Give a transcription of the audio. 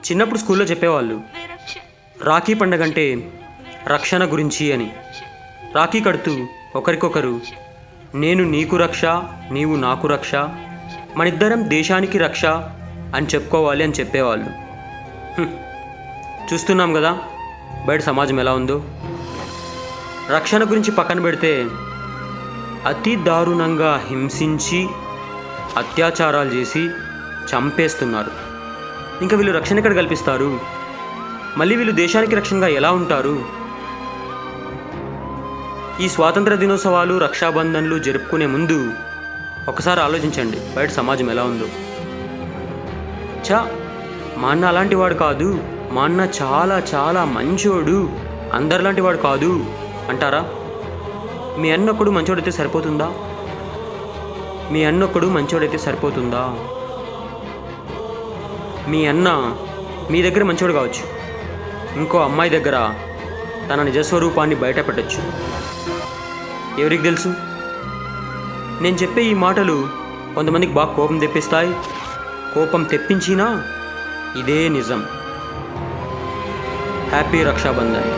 చిన్నప్పుడు స్కూల్లో చెప్పేవాళ్ళు రాఖీ పండగ అంటే రక్షణ గురించి అని. రాఖీ కడుతూ ఒకరికొకరు నేను నీకు రక్ష, నీవు నాకు రక్ష, మనిద్దరం దేశానికి రక్ష అని చెప్పుకోవాలి అని చెప్పేవాళ్ళు. చూస్తున్నాం కదా బయట సమాజం ఎలా ఉందో. రక్షణ గురించి పక్కన పెడితే అతి దారుణంగా హింసించి అత్యాచారాలు చేసి చంపేస్తున్నారు. ఇంకా వీళ్ళు రక్షణ ఎక్కడ కల్పిస్తారు? మళ్ళీ వీళ్ళు దేశానికి రక్షణగా ఎలా ఉంటారు? ఈ స్వాతంత్ర దినోత్సవాలు, రక్షాబంధన్లు జరుపుకునే ముందు ఒకసారి ఆలోచించండి బయట సమాజం ఎలా ఉందో. మా అన్న అలాంటి వాడు కాదు, మా అన్న చాలా చాలా మంచోడు, అందరిలాంటి వాడు కాదు అంటారా? మీ అన్నొక్కడు మంచోడైతే సరిపోతుందా? మీ అన్నొక్కడు మంచోడైతే సరిపోతుందా? మీ అన్న మీ దగ్గర మంచోడు కావచ్చు, ఇంకో అమ్మాయి దగ్గర తన నిజస్వరూపాన్ని బయట పెట్టచ్చు. ఎవరికి తెలుసు? నేను చెప్పే ఈ మాటలు కొంతమందికి బాగా కోపం తెప్పిస్తాయి. కోపం తెప్పించినా ఇదే నిజం. హ్యాపీ రక్షాబంధన్.